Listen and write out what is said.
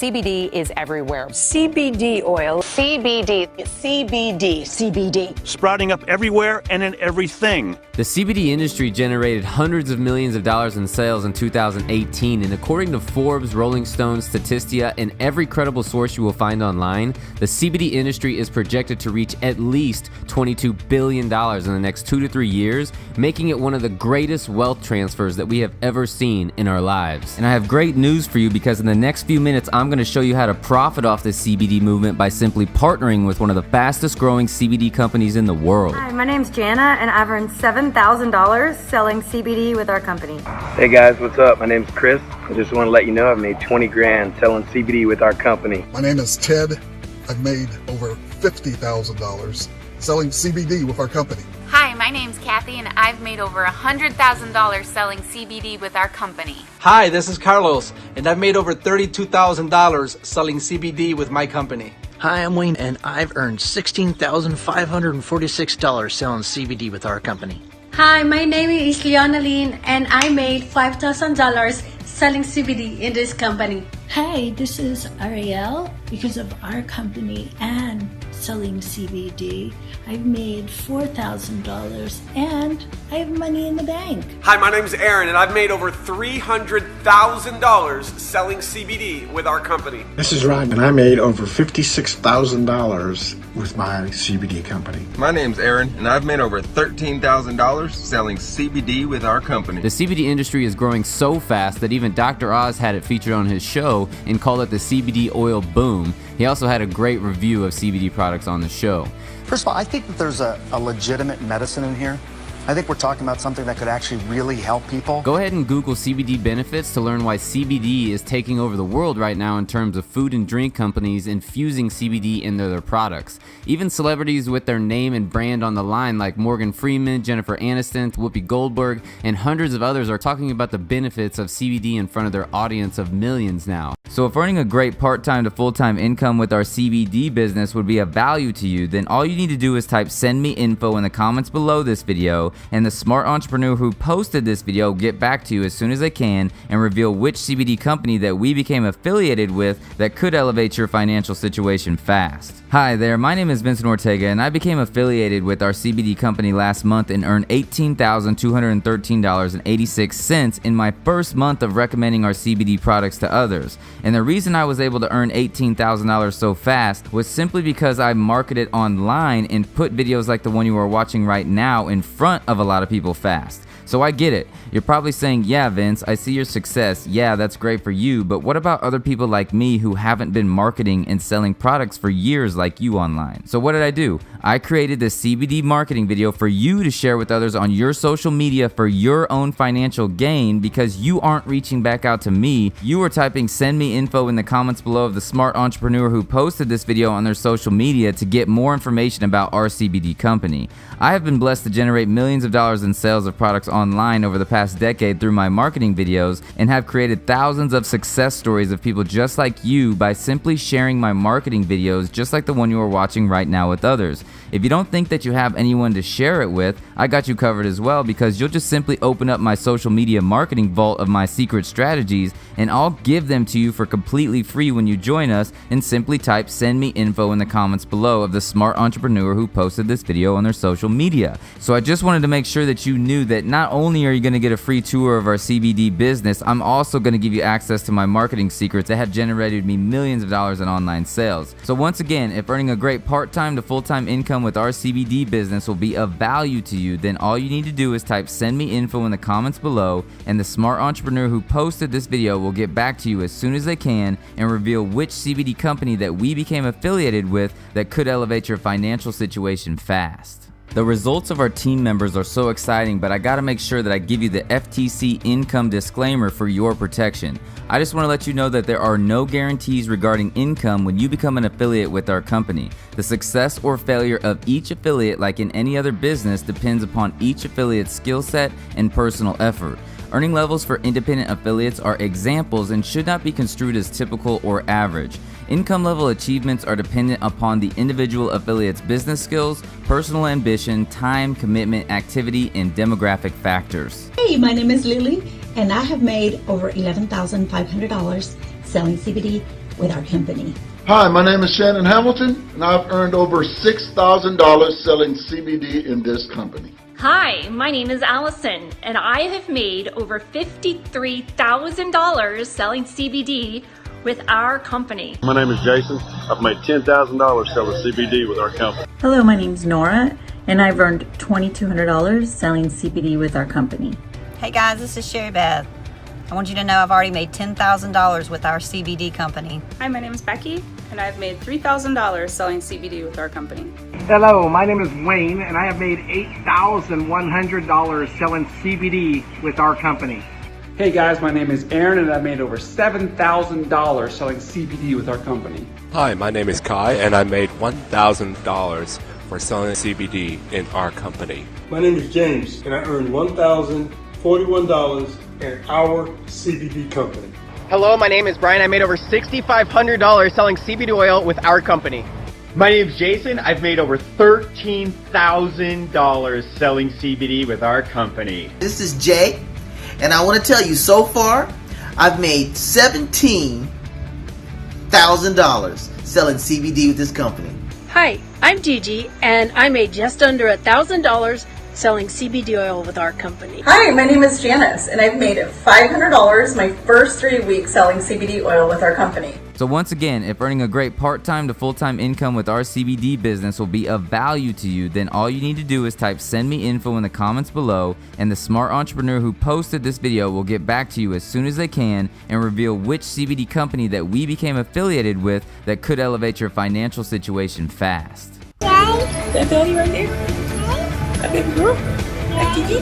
CBD is everywhere. CBD oil. CBD. CBD. Sprouting up everywhere and in everything. The CBD industry generated hundreds of millions of dollars in sales in 2018, and according to Forbes, Rolling Stone, Statista, and every credible source you will find online, the CBD industry is projected to reach at least $22 billion in the next 2 to 3 years, making it one of the greatest wealth transfers that we have ever seen in our lives. And I have great news for you, because in the next few minutes, I'm going to show you how to profit off the CBD movement by simply partnering with one of the fastest growing CBD companies in the world. Hi, my name's Jana, and I've earned $7,000 selling CBD with our company. Hey guys, what's up? My name's Chris. I just want to let you know I've made 20 grand selling CBD with our company. My name is Ted. I've made over $50,000 selling CBD with our company. Hi, my name's Kathy, and I've made over $100,000 selling CBD with our company. Hi, this is Carlos, and I've made over $32,000 selling CBD with my company. Hi, I'm Wayne, and I've earned $16,546 selling CBD with our company. Hi, my name is Leonaline, and I made $5,000 selling CBD in this company. Hi, this is Ariel. Because of our company and selling CBD, I've made $4,000 and I have money in the bank. Hi, my name's Aaron, and I've made over $300,000 selling CBD with our company. This is Rod, and I made over $56,000 with my CBD company. My name's Aaron, and I've made over $13,000 selling CBD with our company. The CBD industry is growing so fast that even Dr. Oz had it featured on his show and called it the CBD Oil Boom. He also had a great review of CBD products on the show. First of all, I think that there's a legitimate medicine in here. I think we're talking about something that could actually really help people. Go ahead and Google CBD benefits to learn why CBD is taking over the world right now in terms of food and drink companies infusing CBD into their products. Even celebrities with their name and brand on the line like Morgan Freeman, Jennifer Aniston, Whoopi Goldberg, and hundreds of others are talking about the benefits of CBD in front of their audience of millions now. So if earning a great part-time to full-time income with our CBD business would be of value to you, then all you need to do is type "send me info" in the comments below this video, and the smart entrepreneur who posted this video will get back to you as soon as they can and reveal which CBD company that we became affiliated with that could elevate your financial situation fast. Hi there, my name is Vincent Ortega, and I became affiliated with our CBD company last month and earned $18,213.86 in my first month of recommending our CBD products to others. And the reason I was able to earn $18,000 so fast was simply because I marketed online and put videos like the one you are watching right now in front of a lot of people fast. So I get it. You're probably saying, yeah, Vince, I see your success. Yeah, that's great for you. But what about other people like me who haven't been marketing and selling products for years like you online? So what did I do? I created this CBD marketing video for you to share with others on your social media for your own financial gain, because you aren't reaching back out to me. You are typing "send me info" in the comments below of the smart entrepreneur who posted this video on their social media to get more information about our CBD company. I have been blessed to generate millions of dollars in sales of products online over the past decade through my marketing videos, and have created thousands of success stories of people just like you by simply sharing my marketing videos just like the one you are watching right now with others. If you don't think that you have anyone to share it with, I got you covered as well, because you'll just simply open up my social media marketing vault of my secret strategies, and I'll give them to you for completely free when you join us, and simply type "send me info" in the comments below of the smart entrepreneur who posted this video on their social media. So I just wanted to make sure that you knew that not only are you going to get a free tour of our CBD business, I'm also going to give you access to my marketing secrets that have generated me millions of dollars in online sales. So once again, if earning a great part-time to full-time income with our CBD business will be of value to you, then all you need to do is type "send me info" in the comments below, and the smart entrepreneur who posted this video will get back to you as soon as they can and reveal which CBD company that we became affiliated with that could elevate your financial situation fast. The results of our team members are so exciting, but I gotta make sure that I give you the FTC income disclaimer for your protection. I just want to let you know that there are no guarantees regarding income when you become an affiliate with our company. The success or failure of each affiliate, like in any other business, depends upon each affiliate's skill set and personal effort. Earning levels for independent affiliates are examples and should not be construed as typical or average. Income level achievements are dependent upon the individual affiliate's business skills, personal ambition, time, commitment, activity, and demographic factors. Hey, my name is Lily, and I have made over $11,500 selling CBD with our company. Hi, my name is Shannon Hamilton, and I've earned over $6,000 selling CBD in this company. Hi, my name is Allison, and I have made over $53,000 selling CBD with our company. My name is Jason. I've made $10,000 selling CBD with our company. Hello, my name is Nora, and I've earned $2,200 selling CBD with our company. Hey guys, this is Sherry Beth. I want you to know I've already made $10,000 with our CBD company. Hi, my name is Becky, and I've made $3,000 selling CBD with our company. Hello, my name is Wayne, and I have made $8,100 selling CBD with our company. Hey guys, my name is Aaron, and I made over $7,000 selling CBD with our company. Hi, my name is Kai, and I made $1,000 for selling CBD in our company. My name is James, and I earned $1,041 in our CBD company. Hello, my name is Brian. I made over $6,500 selling CBD oil with our company. My name is Jason. I've made over $13,000 selling CBD with our company. This is Jay, and I want to tell you, so far, I've made $17,000 selling CBD with this company. Hi, I'm Gigi, and I made just under $1,000 selling CBD oil with our company. Hi, my name is Janice, and I've made $500 my first 3 weeks selling CBD oil with our company. So once again, if earning a great part-time to full-time income with our CBD business will be of value to you, then all you need to do is type "send me info" in the comments below, and the smart entrepreneur who posted this video will get back to you as soon as they can and reveal which CBD company that we became affiliated with that could elevate your financial situation fast. That belly right there? That baby girl? That Gigi?